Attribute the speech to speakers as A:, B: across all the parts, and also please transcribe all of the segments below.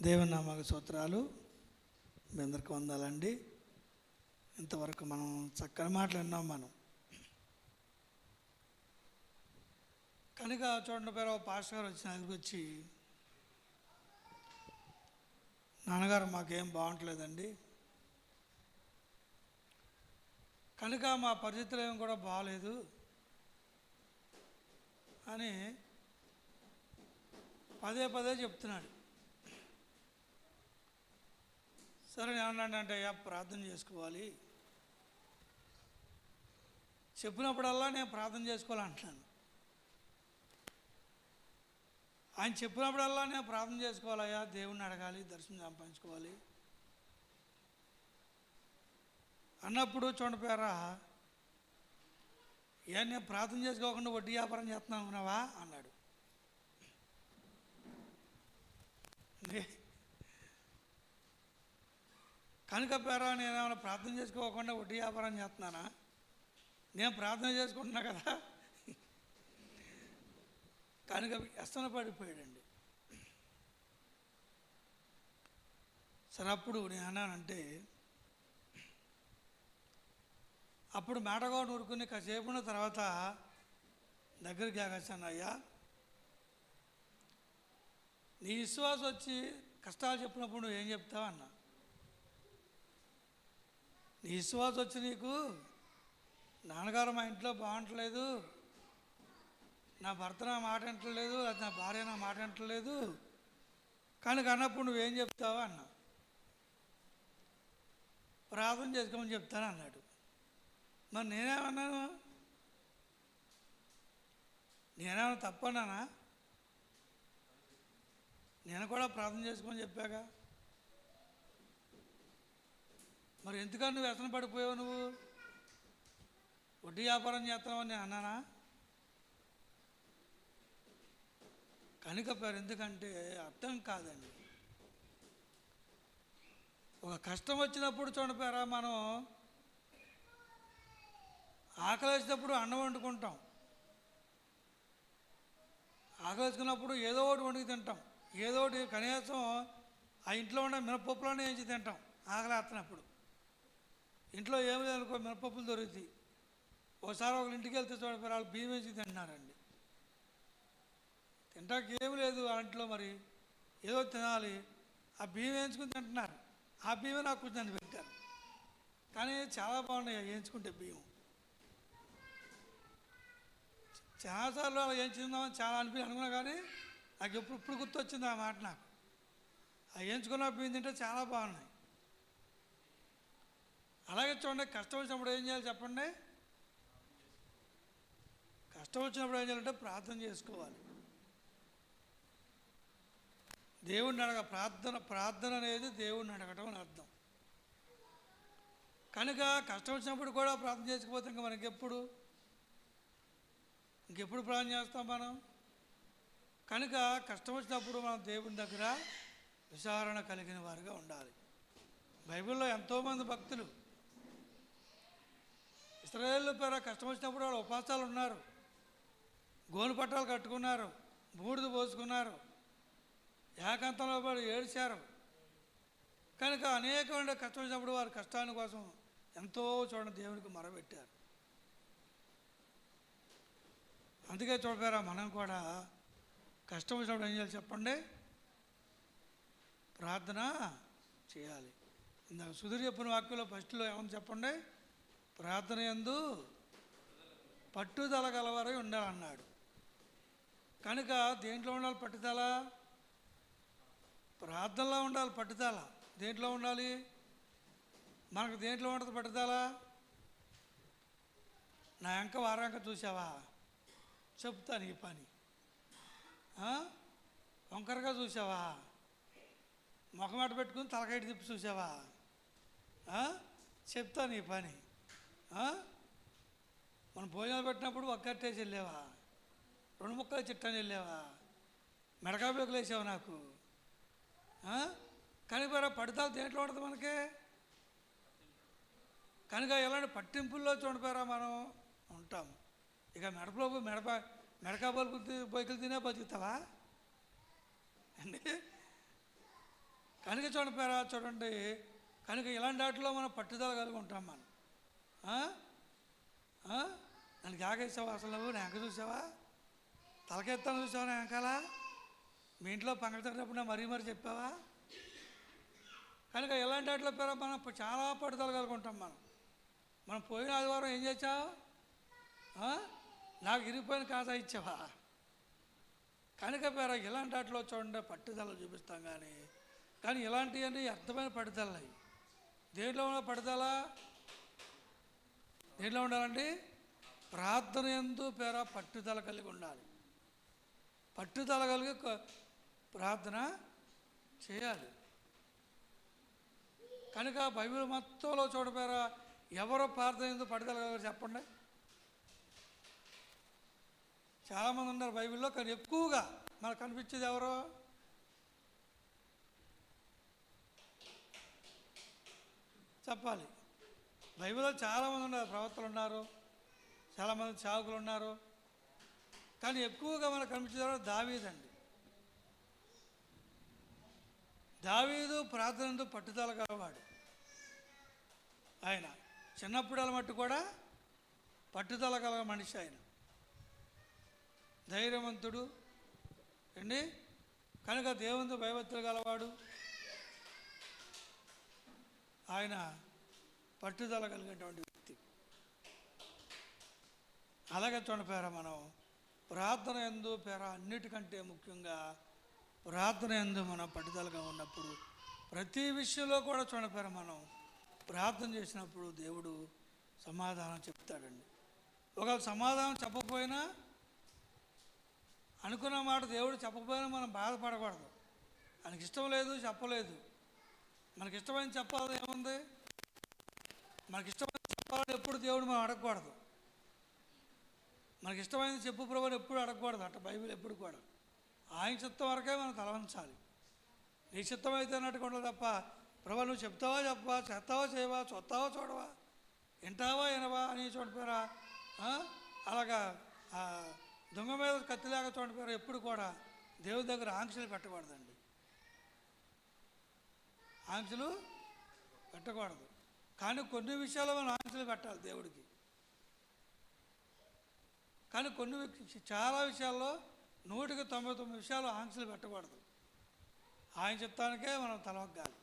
A: దేవుని నామకు స్తోత్రాలు. మీ అందరికీ వందాలండి. ఇంతవరకు మనం చక్కని మాటలు విన్నాం. మనం కనుక చూడండి, పేరు పాస్టర్ గారు వచ్చిన దగ్గరికి వచ్చి, నాన్నగారు మాకేం బాగుంటలేదండి, కనుక మా పరిస్థితులు ఏమి కూడా బాగలేదు అని పదే పదే చెప్తున్నాడు. సరే ఏమన్నాడంటే, అయ్యా ప్రార్థన చేసుకోవాలి, చెప్పినప్పుడల్లా నేను ప్రార్థన చేసుకోవాలంటున్నాను. ఆయన చెప్పినప్పుడల్లా నేను ప్రార్థన చేసుకోవాలయ్యా, దేవుణ్ణి అడగాలి, దర్శనం సంపాదించుకోవాలి అన్నప్పుడు చూడండి పేరా, నేను ప్రార్థన చేసుకోకుండా వడ్డీ వ్యాపారం చేస్తున్నాను అనుకున్నావా అన్నాడు. కనుక పేరా, నేనేమైనా ప్రార్థన చేసుకోకుండా వడ్డీ వ్యాపారం చేస్తున్నానా? నేను ప్రార్థన చేసుకుంటున్నా కదా. కనుక వ్యసన పడిపోయాడండి. సరే, అప్పుడు నేను అన్నానంటే, అప్పుడు మేటగా నూరుకుని కాసేపు ఉన్న తర్వాత దగ్గరికి ఆగచ్చాను, అయ్యా నీ విశ్వాసం వచ్చి కష్టాలు చెప్పినప్పుడు నువ్వేం చెప్తావు అన్నా. నీ విశ్వాసం వచ్చి నీకు, నాన్నగారు మా ఇంట్లో బాగుంటలేదు, నా భర్త నా మాట వింటలేదు, అది నా భార్య నా మాట వింటలేదు, కనుక అన్నప్పుడు నువ్వేం చెప్తావా అన్నా. ప్రార్థన చేసుకోమని చెప్తాను అన్నాడు. మరి నేనేమన్నాను? నేనేమన్నా తప్పన్నానా? నేను కూడా ప్రార్థన చేసుకోమని చెప్పాగా. మరి ఎందుకని నువ్వు వ్యసన పడిపోయావు? నువ్వు వడ్డీ వ్యాపారం చేస్తున్నావని నేను అన్నానా? కనుక పేరు ఎందుకంటే అర్థం కాదండి. ఒక కష్టం వచ్చినప్పుడు చూడపోయారా, మనం ఆకలి వేసినప్పుడు అన్నం వండుకుంటాం, ఆకలి వేసుకున్నప్పుడు ఏదో ఒకటి వండుకు తింటాం, ఏదో ఒకటి కనీసం ఆ ఇంట్లో ఉన్న మినపప్పులోనే వేసి తింటాం. ఆకలి వేస్తున్నప్పుడు ఇంట్లో ఏమి లేదనుకో, మినపప్పులు దొరుకుతాయి. ఒకసారి ఒకరి ఇంటికి వెళ్తే చూడపోయారు, వాళ్ళు బియ్యం వేసి తింటున్నారండి. తింటానికి ఏమి లేదు ఆ ఇంట్లో, మరి ఏదో తినాలి, ఆ బియ్యం వేయించుకుని తింటున్నారు. ఆ బియ్యం నాకు కొంచెం పెట్టారు, కానీ చాలా బాగున్నాయి వేయించుకుంటే బియ్యం. చాలాసార్లు అలా వేయించుకుందామని చాలా అనుకున్నా, కానీ నాకు ఇప్పుడు గుర్తొచ్చింది ఆ మాట. నాకు ఆ వేయించుకున్న బియ్యం తింటే చాలా బాగున్నాయి. అలాగే చూడండి, కష్టం వచ్చినప్పుడు ఏం చేయాలి చెప్పండి? కష్టం వచ్చినప్పుడు ఏం చేయాలంటే ప్రార్థన చేసుకోవాలి. దేవుణ్ణి ప్రార్థన అనేది దేవుణ్ణి అడగటం అని అర్థం. కనుక కష్టం వచ్చినప్పుడు కూడా ప్రార్థన చేసుకోకపోతే ఇంకా మనకి ఇంకెప్పుడు ప్రార్థన చేస్తాం మనం? కనుక కష్టం వచ్చినప్పుడు మనం దేవుని దగ్గర విచారణ కలిగిన వారిగా ఉండాలి. బైబిల్లో ఎంతోమంది భక్తులు ఇశ్రాయేలు పేర కష్టం వచ్చినప్పుడు వాళ్ళు ఉపవాసాలు ఉన్నారు, గోను పట్టాలు కట్టుకున్నారు, బూడిద పోసుకున్నారు, ఏకాంతంలో పడి ఏడ్చారు. కనుక అనేకమైన కష్టం వచ్చినప్పుడు వారి కష్టాన్ని కోసం ఎంతో చూడండి దేవునికి మొరపెట్టారు. అందుకే చూడపోయారా, మనం కూడా కష్టం వచ్చినప్పుడు ఏం చేయాలి చెప్పండి? ప్రార్థన చేయాలి. ఇందాక సుధీర్ చెప్పిన వాక్యంలో ఫస్ట్లో ఏమని చెప్పండి? ప్రార్థన యందు పట్టుదల గలవారై ఉండాలన్నాడు. కనుక దేంట్లో ఉండాలి పట్టుదల? ప్రార్థనలో ఉండాలి పట్టుదల. దేంట్లో ఉండాలి? మనకు దేంట్లో ఉంటుంది పట్టుదల? నా అంక వారాంక చూసావా? చెప్తా నీ పని. వంకరగా చూసావా? ముఖమాట పెట్టుకుని తలకాయ తిప్పి చూసావా? చెప్తా నీ పని. మనం భోజనాలు పెట్టినప్పుడు ఒక్కట్టేసి వెళ్ళావా? 2 ముక్కలు చిట్టని వెళ్ళావా? మెడకాబేకులు వేసావు నాకు. కనుక పడతాలు దేంట్లో ఉంటుంది మనకి? కనుక ఎలాంటి పట్టింపుల్లో చూడపోయారా మనం ఉంటాం. ఇక మెడకా బొలుపు బొయ్యలు తినే బతుకుతావా అండి? కనుక చూడపారా చూడండి, కనుక ఇలాంటి వాటిలో మనం పట్టుదల కలిగి ఉంటాం మనం. నన్ను ఆగేసావా అసలు? నువ్వు నేను ఎంక చూసావా? తలకెత్తాను చూసావా నా వెనకాల? మీ ఇంట్లో పంగతేటప్పుడు నా మరీ మరీ చెప్పావా? కనుక ఇలాంటి వాటిలో పేరు మనం చాలా పట్టుదల కలిగి ఉంటాం మనం పోయిన ఆదివారం ఏం చేసావు? నాకు ఇరిగిపోయిన కాజా ఇచ్చావా? కనుక పేరు ఇలాంటి వాటిలో చూడండి పట్టుదల చూపిస్తాం. కానీ ఇలాంటివన్నీ అర్థమైన పట్టుదల. దేంట్లో ఉన్న పట్టుదల? దేంట్లో ఉండాలండి? ప్రార్థన యందు పేర పట్టుదల కలిగి ఉండాలి. పట్టుదల కలిగి ప్రార్థన చేయాలి. కనుక బైబిల్ మొత్తంలో చూడపేరా ఎవరో ప్రార్థన యందు పట్టుదల కలిగి చెప్పండి. చాలామంది ఉన్నారు బైబిల్లో, కానీ ఎక్కువగా మనకు కనిపించేది ఎవరో? చెప్పాలి. బైబిల్లో చాలామంది ఉన్నారు, ప్రవక్తలు ఉన్నారు, చాలామంది సేవకులు ఉన్నారు, కానీ ఎక్కువగా మనకు కనిపించేవారు దావీదండి. దావీదు ప్రార్థనతో పట్టుదల గలవాడు. ఆయన చిన్నప్పుడల మట్టు కూడా పట్టుదల గల మనిషి. ఆయన ధైర్యవంతుడు అండి. కనుక దేవునితో భయభక్తులు గలవాడు. ఆయన పట్టుదల కలిగినటువంటి వ్యక్తి. అలాగే చూడపేర మనం ప్రార్థన యందు పేర అన్నిటికంటే ముఖ్యంగా ప్రార్థన యందు మనం పట్టుదలగా ఉన్నప్పుడు ప్రతి విషయంలో కూడా చూడపేర మనం ప్రార్థన చేసినప్పుడు దేవుడు సమాధానం చెప్తాడండి. ఒకవేళ సమాధానం చెప్పకపోయినా, అనుకున్న మాట దేవుడు చెప్పకపోయినా మనం బాధపడకూడదు. ఆయనకి ఇష్టం లేదు, చెప్పలేదు. మనకి ఇష్టమైన చెప్పాలి ఏముంది? మనకి ఇష్టమైన చెప్పాలని ఎప్పుడు దేవుడు మనం అడగకూడదు. మనకి ఇష్టమైనది చెప్పు ప్రభుని ఎప్పుడు అడగకూడదు. అట్ట బైబిల్ ఎప్పుడు కూడా ఆయన చిత్తం వరకే మనం తలవంచాలి. నీ చిత్తం అయితే అన్నట్టుగా ఉండదు తప్ప, ప్రభు నువ్వు చెప్తావా చెప్పవా, చేస్తావా చేయవా, చూస్తావా చూడవా, వింటావా వినవా అని చూడపోయారా. అలాగా దొంగ మీద కత్తిలాగా చూడపోయారా. ఎప్పుడు కూడా దేవుడి దగ్గర ఆంక్షలు పెట్టకూడదండి. ఆంక్షలు పెట్టకూడదు. కానీ కొన్ని విషయాల్లో మనం ఆంక్షలు పెట్టాలి దేవుడికి. కానీ చాలా విషయాల్లో 199 విషయాలు ఆంక్షలు పెట్టకూడదు. ఆయన చిత్తానికే మనం తలవగ్గాలి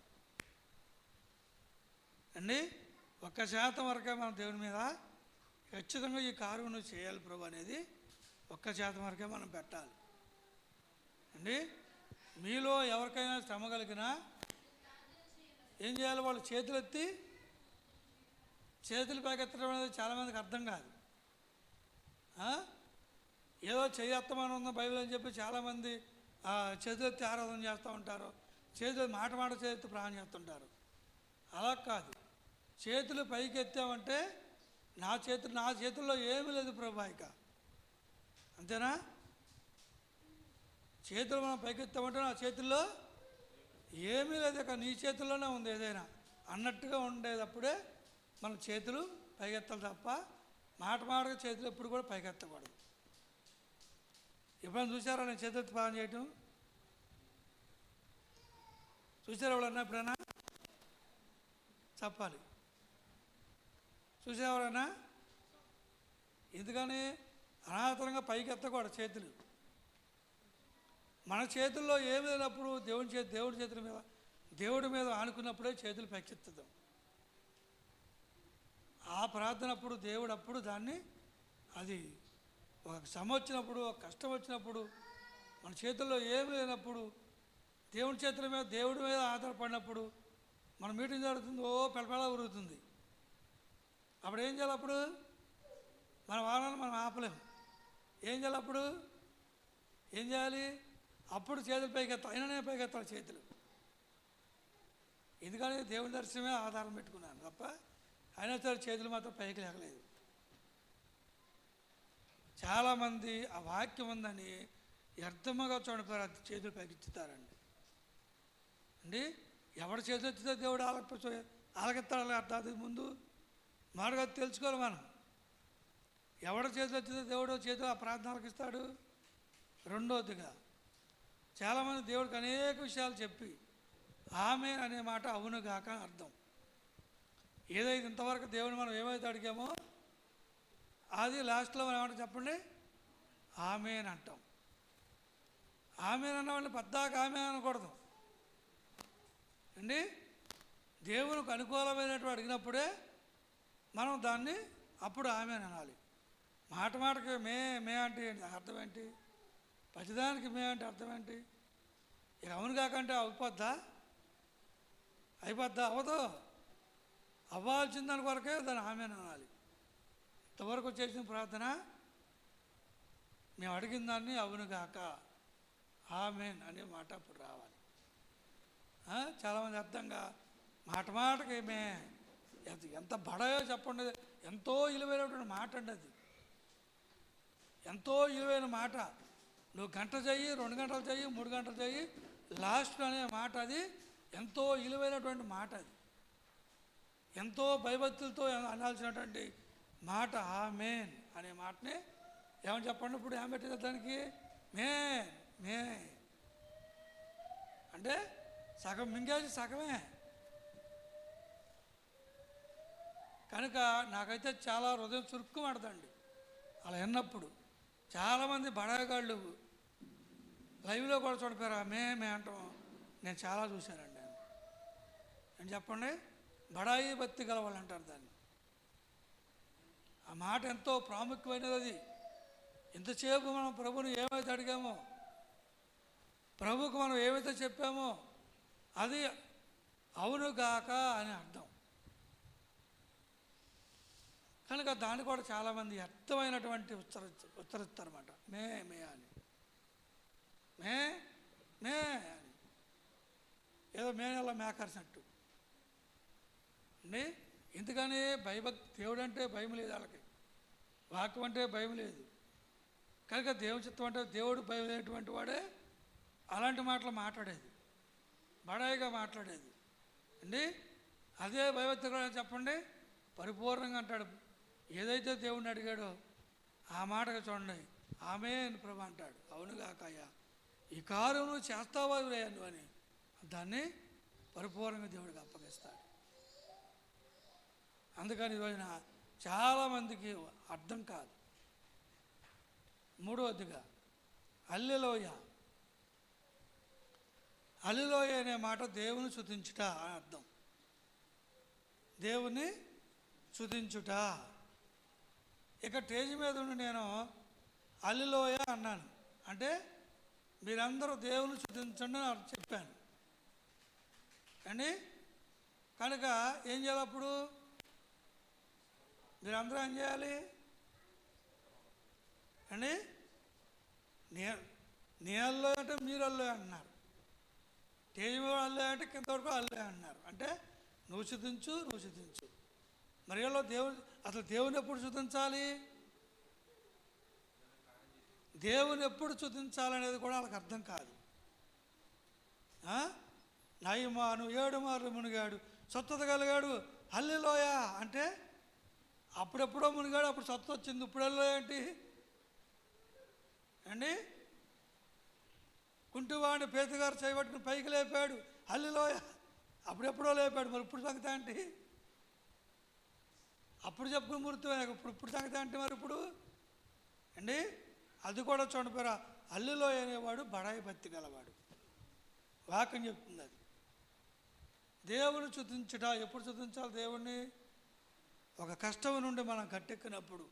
A: అండి. 1% వరకే మనం దేవుని మీద ఖచ్చితంగా ఈ కార్యం నువ్వు చేయాలి ప్రభు అనేది 1% వరకే మనం పెట్టాలి అండి. మీలో ఎవరికైనా శ్రమ కలిగినా ఏం చేయాలి? వాళ్ళు చేతులు పైకెత్తడం అనేది చాలామందికి అర్థం కాదు. ఏదో చేయత్తమని ఉన్న బైబిల్ అని చెప్పి చాలామంది చేతులెత్తి ఆరాధన చేస్తూ ఉంటారు. చేతులు మాట చేతి ప్రాణం చేస్తుంటారు. అలా కాదు. చేతులు పైకి ఎత్తామంటే నా చేతుల్లో ఏమీ లేదు ప్రభా, ఇక అంతేనా? చేతులు మనం పైకి ఎత్తామంటే నా చేతుల్లో ఏమీ లేదు, ఇక నీ చేతుల్లోనే ఉంది ఏదైనా అన్నట్టుగా ఉండేటప్పుడే మన చేతులు పైకెత్తాలి తప్ప మాటగా చేతులు ఎప్పుడు కూడా పైకెత్తకూడదు. ఎప్పుడైనా చూసారా నేను చేతులెత్తి ప్రార్థన చేయటం? చూసారా ఎవరన్నా ఎప్పుడైనా? చెప్పాలి. చూసేవారన్నా? ఎందుకని అనాథరంగా పైకి ఎత్తకూడదు చేతులు. మన చేతుల్లో ఏమి లేనప్పుడు దేవుడి మీద ఆనుకున్నప్పుడే చేతులు పైకెత్తుతాం. ఆ ప్రార్థన అప్పుడు దేవుడు అప్పుడు దాన్ని అది ఒక శ్రమ వచ్చినప్పుడు, ఒక కష్టం వచ్చినప్పుడు, మన చేతుల్లో ఏమి లేనప్పుడు దేవుడి మీద ఆధారపడినప్పుడు మన మీటింగ్ జరుగుతుంది, పెళ్ళ ఉరుగుతుంది. అప్పుడు ఏం చేయాలి? అప్పుడు మన వాహనాన్ని మనం ఆపలేము. ఏం చేయాలి? అప్పుడు ఏం చేయాలి? అప్పుడు చేతులు పైకెత్తాలి. అయినా నేను పైకెత్తాలి చేతులు. ఎందుకని దేవుడి దర్శనమే ఆధారం పెట్టుకున్నాను తప్ప అయినా సరే చేతులు మాత్రం పైకి లేకలేదు. చాలామంది ఆ వాక్యం ఉందని వ్యర్థముగా చూడపోయారు, చేతులు పైకి ఇచ్చుతారండి అండి. ఎవడు చేతులు ఎత్తితే దేవుడు ఆలకెత్తాడు అర్థం ముందు మారుగా తెలుసుకోవాలి మనం. ఎవడ చేతులు ఎత్తితే దేవుడు చేతులు ఆ ప్రార్థనలకు ఇస్తాడు. రెండోదిగా చాలామంది దేవుడికి అనేక విషయాలు చెప్పి ఆమె అనే మాట అవును గాక అని అర్థం. ఏదైతే ఇంతవరకు దేవుని మనం ఏమైతే అడిగామో అది లాస్ట్లో మనం ఏమంటాం చెప్పండి, ఆమెన్ అంటాం. ఆమెన్ అన్న వాళ్ళని పద్దాక ఆమె అనకూడదు అండి. దేవునికి అనుకూలమైనటువంటి అడిగినప్పుడే మనం దాన్ని అప్పుడు ఆమెన్ అనాలి. మాట మాటకి మే అంటే అర్థం ఏంటి? ప్రతిదానికి మే అంటే అర్థం ఏంటి? ఇక అవును కాకంటే అయిపోద్దా? అవ్వదు. అవ్వాల్సిన దాని కొరకే దాన్ని ఆమెన్ అనాలి. ఇంతవరకు చేసిన ప్రార్థన మేము అడిగిన దాన్ని అవును కాక ఆమెన్ అనే మాట అప్పుడు రావాలి. చాలామంది అర్థంగా మాట మాటకి ఎంత బడయో చెప్పండి. ఎంతో విలువైనటువంటి మాట అండి అది. ఎంతో విలువైన మాట. నువ్వు గంట చెయ్యి, 2 గంటలు చెయ్యి, 3 గంటలు చెయ్యి, లాస్ట్ అనే మాట అది ఎంతో విలువైనటువంటి మాట. అది ఎంతో భయభక్తులతో అనాల్సినటువంటి మాట ఆమెన్ అనే మాటని ఏమని చెప్పండి. ఇప్పుడు ఏం పెట్టేది దానికి? మే అంటే సగం మింగేసి సగమే. కనుక నాకైతే చాలా హృదయం చురుక్కుమంటదండి అలా విన్నప్పుడు. చాలామంది బడాయిగాళ్ళు లైవ్లో కూడా చూడిపోయారు మే అంటాం. నేను చాలా చూశానండి. నేను చెప్పండి, బడాయి భక్తి గలవాళ్ళు అంటారు దాన్ని. ఆ మాట ఎంతో ప్రాముఖ్యమైనది. అది ఇంతసేపు మనం ప్రభుని ఏమైతే అడిగామో, ప్రభుకు మనం ఏమైతే చెప్పామో అది అవును గాక అని అర్థం. కనుక దాన్ని కూడా చాలామంది అర్థమైనటువంటి ఉత్తరిస్తారన్నమాట. మే అని మే అని ఏదో మేనెలా మేకర్సినట్టు అండి. ఎందుకని భయభక్తి, దేవుడు అంటే భయం లేదు వాళ్ళకి, వాక్యం అంటే భయం లేదు. కనుక దేవుని చిత్తం అంటే దేవుడు భయం లేనటువంటి వాడే అలాంటి మాటలు మాట్లాడేది, బడాయిగా మాట్లాడేది అండి. అదే భయభక్తి కూడా చెప్పండి పరిపూర్ణంగా అంటాడు. ఏదైతే దేవుడిని అడిగాడో ఆ మాటగా చూడండి, ఆమేన్ ప్రభు అంటాడు. అవును కాకయ్యా, ఈ కార్యం నువ్వు చేస్తావా నువ్వు అని దాన్ని పరిపూర్ణంగా దేవుడికి అప్పగిస్తాడు. అందుకని ఈరోజున చాలామందికి అర్థం కాదు. మూడవదిగా హల్లెలూయ. హల్లెలూయ అనే మాట దేవుని స్తుతించుట అని అర్థం. దేవుని స్తుతించుట. ఇక స్టేజ్ మీద ఉండి నేను హల్లెలూయ అన్నాను అంటే మీరందరూ దేవుని స్తుతించండి అని చెప్పాను అండి. కనుక ఏం చేయాలి అప్పుడు? మీరందరూ ఏం చేయాలి అండి? నేనల్లో అంటే మీరు అల్లో అంటున్నారు, స్టేజ్ మీద అల్లో అంటే కింద వరకు అల్లో అంటున్నారు. అంటే నువ్వు స్తుతించు. మరి అసలు దేవుని ఎప్పుడు స్తుతించాలి, దేవుని ఎప్పుడు స్తుతించాలనేది కూడా వాళ్ళకి అర్థం కాదు. నయమాను 7 మార్లు మునిగాడు, స్వస్థత కలిగాడు, హల్లెలూయ అంటే అప్పుడెప్పుడో మునిగాడు, అప్పుడు స్వస్థత వచ్చింది. ఇప్పుడు ఏంటి అండి? కుంటివాడిని పేతుగారు చేయబట్టుకుని పైకి లేపాడు, హల్లెలూయ అప్పుడెప్పుడో లేపాడు. మరి ఇప్పుడు సంగతి ఏంటి? అప్పుడు చెప్పుకుని మురుతువే, ఇప్పుడు సంగతి అంటే మరి ఇప్పుడు అండి. అది కూడా చూడపోయారా, హల్లెలూయ అనేవాడు బడాయి భక్తి గలవాడు. వాక్యం చెప్తుంది అది. దేవుని స్తుతించుట. ఎప్పుడు స్తుతించాలి దేవుణ్ణి? ఒక కష్టం నుండి మనం గట్టెక్కినప్పుడు,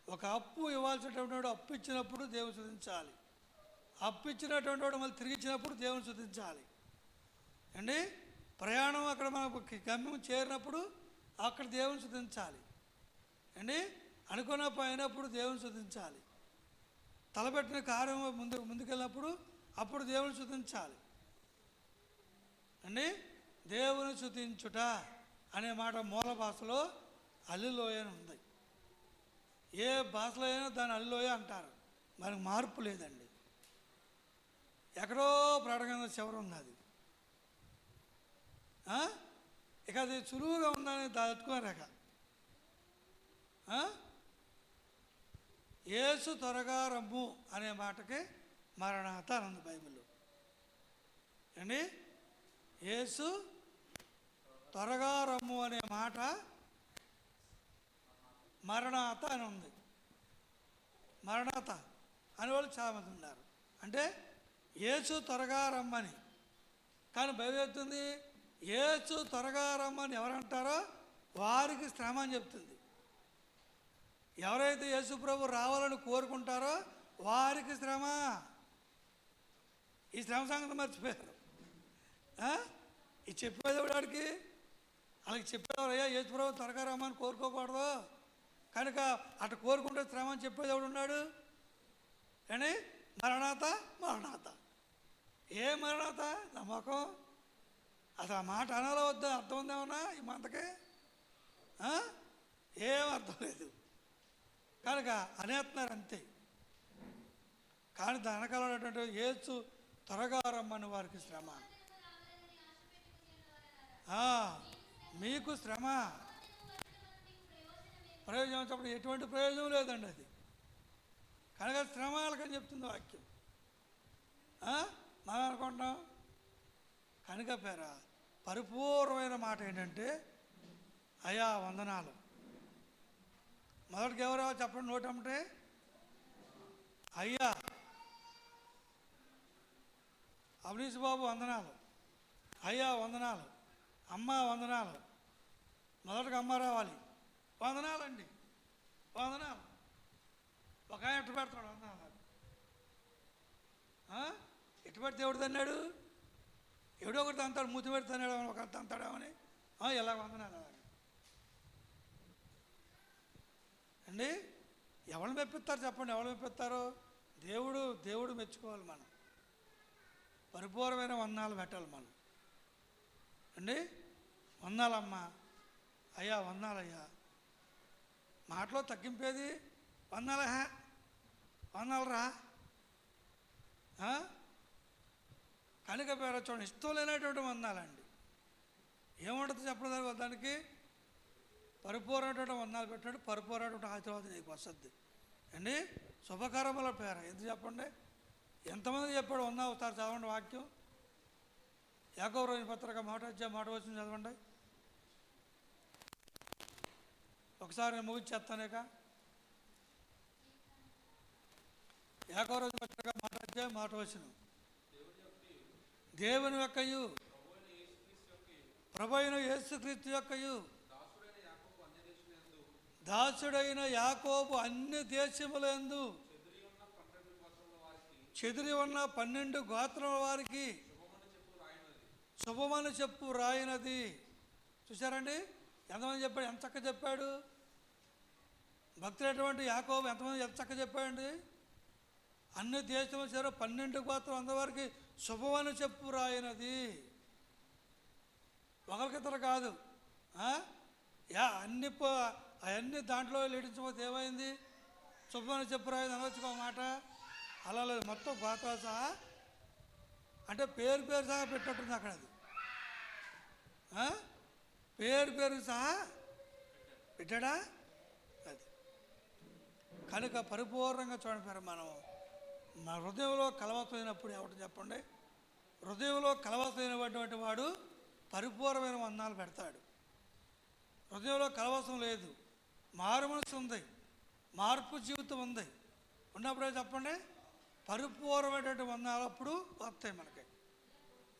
A: ఒక అప్పు ఇవ్వాల్సినటువంటి వాడు అప్పు ఇచ్చినప్పుడు దేవుని స్తుతించాలి. అప్పు ఇచ్చినటువంటి వాడు మళ్ళీ తిరిగి ఇచ్చినప్పుడు దేవుని స్తుతించాలి అండి. ప్రయాణం అక్కడ మనకు గమ్యం చేరినప్పుడు అక్కడ దేవుని స్తుతించాలి అండి. అనుకున్న పోయినప్పుడు దేవుని స్తుతించాలి. తలపెట్టిన కార్యం ముందుకెళ్ళినప్పుడు అప్పుడు దేవుని స్తుతించాలి అండి. దేవుని స్తుతించుట అనే మాట మూల భాషలో హల్లెలూయ అని ఉంది. ఏ భాషలో అయినా దాన్ని హల్లెలూయ అంటారు, మనకు మార్పు లేదండి. ఎక్కడో ప్రకటన చివరి ఉంది అది. ఇక అది సులువుగా ఉందని దాచుకోలేక యేసు త్వరగా రమ్ము అనే మాటకి మరణాత అని ఉంది బైబిల్లో అండి. యేసు త్వరగా రమ్ము అనే మాట మరణాత అని ఉంది. మరణాత అని వాళ్ళు చాలామంది ఉన్నారు. అంటే యేసు త్వరగా రమ్మని. కానీ బైబిల్ చెప్తుంది యేసు త్వరగా రమ్మని ఎవరంటారో వారికి శ్రమ అని చెప్తుంది. ఎవరైతే యేసు ప్రభు రావాలని కోరుకుంటారో వారికి శ్రమ. ఈ శ్రమ సంగతి మర్చిపోయారు. ఇది చెప్పేదేవుడు వాడికి, అలాగే చెప్పేవారు అయ్యా యేసు ప్రభు త్వరగా రమ్మని కోరుకోకూడదు కనుక అటు కోరుకుంటే శ్రమ అని చెప్పేదేవుడు ఉన్నాడు. కానీ మరణాత మరణాత ఏ మరణాత నమ్మకం అసలు ఆ మాట అనాలో వద్దా? అర్థం ఉందేమన్నా ఈ మంతకే? ఏం అర్థం లేదు కనుక అనేస్తున్నారు అంతే. కానీ దాని వెనకాల ఉన్నటువంటి యేసు త్వరగా రమ్మని వారికి శ్రమ. మీకు శ్రమ ప్రయోజనం వచ్చినప్పుడు ఎటువంటి ప్రయోజనం లేదండి అది. కనుక శ్రమ వాళ్ళకని చెప్తుంది వాక్యం. మనం అనుకుంటాం కనుక పరిపూర్ణమైన మాట ఏంటంటే అయ్యా వందనాలు. మొదటికి ఎవరో చెప్పండి నోటంటే అయ్యా అవినీష్ బాబు వందనాలు, అయ్యా వందనాలు, అమ్మ వందనాలు. మొదటికి అమ్మ రావాలి. వందనాలండి వందనాలు. ఒక ఆయన ఎట్టు పెడతాడు వందనాలు. ఎట్టు పెడితే ఎవడు తన్నాడు? ఎవడో ఒకటి తంతాడు, మూతి పెడతాడు, ఒక తంతాడేమని ఎలా వందనాలు అండి. ఎవరు మెప్పిస్తారు చెప్పండి? ఎవరు మెప్పిస్తారు? దేవుడు మెచ్చుకోవాలి. మనం పరిపూర్ణమైన వందనాలు పెట్టాలి మనం అండి. వందనాలమ్మా, అయ్యా వందనాలయ్యా. మాటలో తగ్గింపేది వందనాల వందనాలరా. కనుక చూడండి ఇష్టం లేనటువంటి వందనాలండి. ఏముంటుంది చెప్పడం దానికి? పరిపూర్ణటువంటి వందనాలు పెట్టినట్టు పరిపూర్ణటువంటి ఆశీర్వాదం నీకు వస్తుంది అండి. శుభకరముల పేర ఎందుకు చెప్పండి? ఎంతమంది చెప్పాడు వందనాలు? ఒకసారి చదవండి వాక్యం. యాకోబు రాసిన పత్రిక మాట వచ్చింది చదవండి ఒకసారి. నేను ముగించేస్తానేక. యాకోబు రాసిన పత్రిక మాట వచ్చిన దేవుని యొక్కయు ప్రభువైన యేసుక్రీస్తు యొక్కయు దాసుడైన యాకోబు అన్ని దేశములందు చెదిరి ఉన్న 12 గోత్రముల వారికి శుభమని చెప్పు రాయినది. చూసారండి ఎంతమంది చెప్పాడు? ఎంత చక్కగా చెప్పాడు భక్తులైనటువంటి యాకోబు. ఎంతమంది ఎంత చక్కగా చెప్పాడండి? అన్ని దేశములు చేరు 12 గోత్రం అందవారికి శుభమని చెప్పు రాయినది. ఒకరికిద్దరు కాదు. అవన్నీ దాంట్లో లేడించకపోతే ఏమైంది? శుభమని చెప్పు రాయింది అనవచ్చుకో మాట. అలా లేదు, మొత్తం గోత్రాలు సహా అంటే పేరు సహా పెట్టినట్టుంది అక్కడ. అది పేరు సహా పెట్టాడా? అది కనుక పరిపూర్ణంగా చూడండి. మనం మన హృదయంలో కలవసమైనప్పుడు ఎవరు చెప్పండి? హృదయంలో కలవసమైనటువంటి వాడు పరిపూర్ణమైన వందనాలు పెడతాడు. హృదయంలో కలవసం లేదు, మారు మనసు ఉంది, మార్పు జీవితం ఉంది. ఉన్నప్పుడే చెప్పండి పరిపూర్ణమైనటువంటి వందనాలు అప్పుడు వస్తాయి మనకి.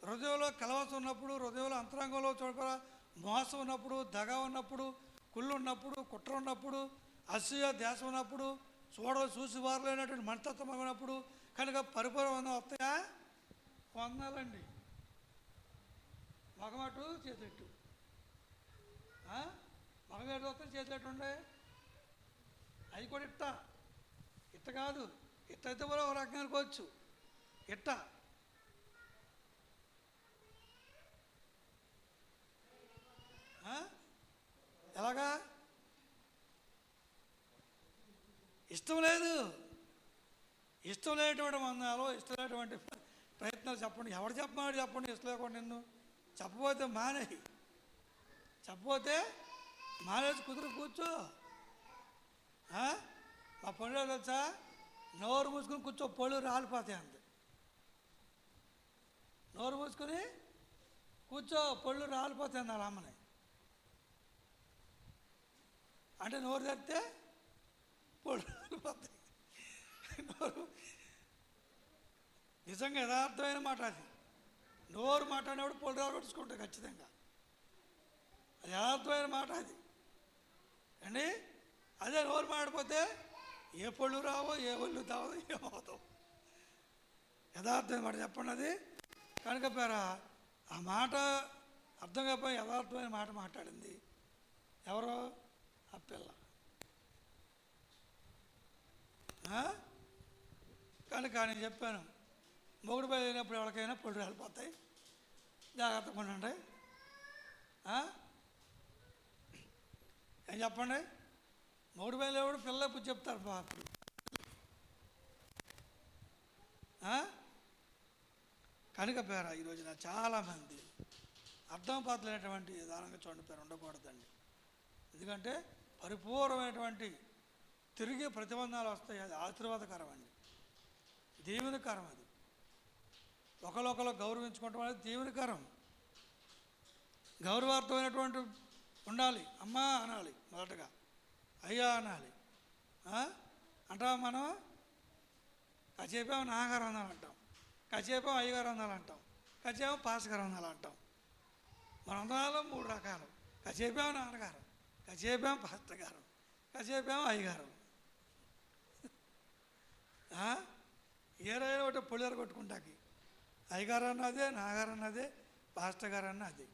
A: హృదయంలో కలవసం ఉన్నప్పుడు, హృదయంలో అంతరంగంలో చూడకుండా మోసం ఉన్నప్పుడు, దగ ఉన్నప్పుడు, కుళ్ళు ఉన్నప్పుడు, కుట్ర ఉన్నప్పుడు, అసూయ దేశం ఉన్నప్పుడు, చూసి వారలేనటువంటి మనస్తత్వం ఉన్నప్పుడు కనుక పరిపూర్ణ వందనాలు వస్తాయా? వందనాలండి. మగమటు చేతులెట్టు. మగమేటు వస్తే చేతులెట్టు ఉండే. అవి కూడా ఇట్ట కాదు. ఇట్టయితే కూడా ఒక రకంగా అనుకోవచ్చు. ఎలాగా? ఇష్టం లేనటువంటి వందనాలు, ఇష్టం లేనటువంటి ప్రయత్నాలు చెప్పండి. ఎవరు చెప్పమన్నాడు చెప్పండి? ఇష్టం లేకుండా నిన్ను చెప్పబోతే మానేసి కుదురు కూర్చో. మా పనులు తెలుసా? నోరు మూసుకొని కూర్చో, పళ్ళు రాలిపోతాయి అంతే. నోరు మూసుకొని కూర్చో, పళ్ళు రాలిపోతాయి వాళ్ళ అమ్మని. అంటే నోరు తెరిస్తే పళ్ళు రాలిపోతాయి. నోరు నిజంగా యథార్థమైన మాట అది. నోరు మాట్లాడినప్పుడు పళ్ళు రాలగొట్టుకుంటాయి ఖచ్చితంగా. అది యథార్థమైన మాట అది అండి. అదే నోరు మాడిపోతే ఏ పళ్ళు రావో, ఏ ఒళ్ళు తావో, ఏమవుతావు. యథార్థమైన మాట చెప్పండి అది. కనుక పేరా ఆ మాట అర్థం కాకపోయి యథార్థమైన మాట మాట్లాడింది ఎవరో ఆ పిల్ల. కనుక నేను చెప్పాను, మొగుడు బయలుదేరినప్పుడు ఎవరికైనా పళ్ళు రాలిపోతాయి, జాగ్రత్తగా ఉండండి. ఏం చెప్పండి, మొగుడు బయలుదేరి పిల్ల ఇప్పుడు చెప్తారు అప్పుడు. కనుక పేర ఈరోజున చాలామంది అర్థం పాత్రలేనటువంటి విధానంగా చూడండి పేరు ఉండకూడదండి. ఎందుకంటే పరిపూర్ణమైనటువంటి తిరిగి ప్రతిబంధాలు వస్తాయి. అది ఆశీర్వాదకరం అండి, దీవెనకరం. అది ఒకరొకరు గౌరవించుకోవటం అనేది దీవెనకరం. గౌరవార్థమైనటువంటి ఉండాలి. అమ్మా అనాలి, మొదటగా అయ్యా అనాలి. అంటాం మనం, కాసేపేమో నాన్నగారు అనాలంటాం, కాసేపేమో అయ్యగారు అనాలంటాం, కాసేపేమో పాస్గారు అనాలంటాం. మన వందనాలు 3 రకాలు. కాసేపేమో నాన్నగారు, కాసేపేమో పాస్టర్ గారు, కాసేపేమో అయ్యగారు. ఏరైనా ఒకటి పొలిదర కొట్టుకుంటాకి అయ్యగారు అన్నదే, నాన్నగారు అన్నదే, పాస్టర్ గారు అన్న అదే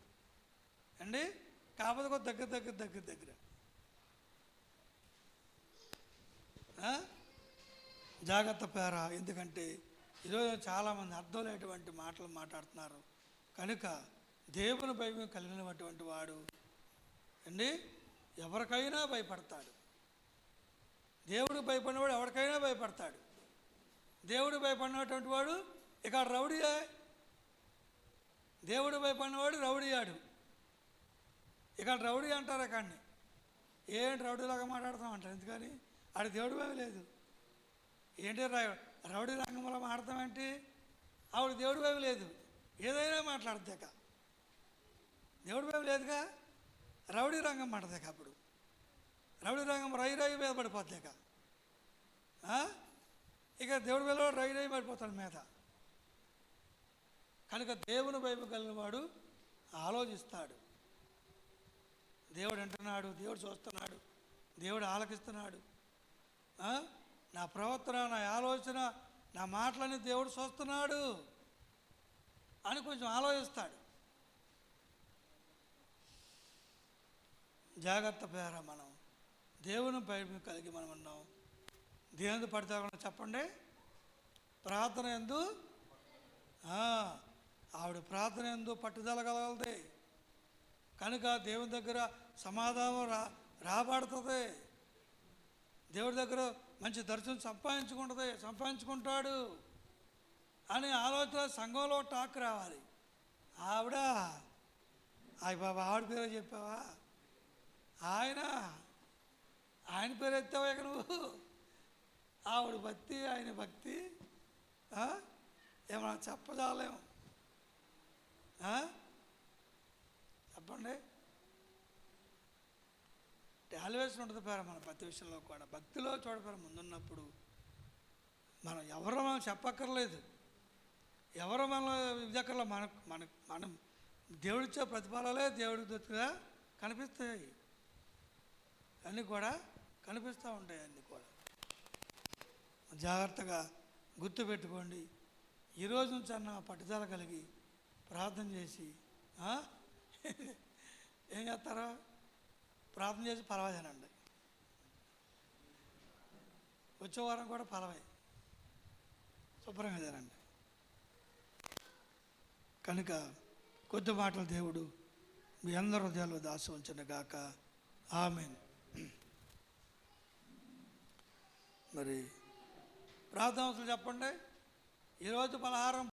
A: అండి. కాకపోతే కొద్ది దగ్గర జాగ్రత్త పేరా. ఎందుకంటే ఈరోజు చాలామంది అర్థం లేనటువంటి మాటలు మాట్లాడుతున్నారు. కనుక దేవుని భయం కలిగినటువంటి వాడు అండి ఎవరికైనా భయపడతాడు. దేవుడికి భయపడినవాడు ఎవరికైనా భయపడతాడు. దేవుడు భయపడినటువంటి వాడు ఇక రౌడీయే. దేవుడు భయపడినవాడు రౌడీయాడు. ఇక రౌడీ అంటారు. కానీ ఏంటి రౌడీలాగా మాట్లాడుతాం అంటారు. ఎందుకని ఆడి దేవుడి భయం లేదు. ఏంటి రౌడీ రంగంలో మాట్లాడతామేంటి? ఆవిడ దేవుడి భయం లేదు, ఏదైనా మాట్లాడతాక. దేవుడి భయం లేదుగా, రౌడీ రంగం మాట్లాడతాక. అప్పుడు రౌడీ రంగం రై మీద పడిపోతాక. ఇక దేవుడి భయంలో రై పడిపోతాడు మీద. కనుక దేవుని భయం కలిగిన వాడు ఆలోచిస్తాడు. దేవుడు అంటున్నాడు, దేవుడు చూస్తున్నాడు, దేవుడు ఆలకిస్తున్నాడు. నా ప్రవర్తన, నా ఆలోచన, నా మాటలని దేవుడు చూస్తున్నాడు అని కొంచెం ఆలోచిస్తాడు. జాగ్రత్త పేర మనం దేవుని భయం కలిగి మనం ఉన్నాం. దేవుని పడితే చెప్పండి, ప్రార్థన యందు ఆవిడ ప్రార్థన యందు పట్టుదల కలగలది. కనుక దేవుని దగ్గర సమాధానం రాబడుతుంది. దేవుడి దగ్గర మంచి దర్శనం సంపాదించుకుంటాడు అనే ఆలోచన సంఘంలో టాక్ రావాలి. అయ్య బాబా ఆవిడ పేరు చెప్పావా, ఆయన పేరు ఎత్తావా ఇక నువ్వు? ఆవిడ భక్తి, ఆయన భక్తి ఏమన్నా చెప్పజాలేము. చెప్పండి, టాలివేషన్ ఉంటుంది పేర మన ప్రతి విషయంలో కూడా. భక్తిలో చూడపేర ముందున్నప్పుడు మనం ఎవరో మనం చెప్పక్కర్లేదు, ఎవరో మన విజయకర్లో మనం దేవుడిచ్చే ప్రతిఫలాలే దేవుడికి దొరికిగా కనిపిస్తాయి. అన్నీ కూడా కనిపిస్తూ ఉంటాయి. అన్నీ కూడా జాగ్రత్తగా గుర్తుపెట్టుకోండి. ఈరోజు నుంచి అన్న పట్టుదల కలిగి ప్రార్థన చేసి ఏం చేస్తారో ప్రార్థన చేసి పలవదేనండి. వచ్చే వారం కూడా పలవే శుభ్రంగా తినండి. కనుక కొద్ది మాటలు దేవుడు మీ అందరి హృదయాల్లో దాసి ఉంచిన గాక. ఆమేన్. మరి ప్రార్థనలు చెప్పండి. ఈరోజు పలహారం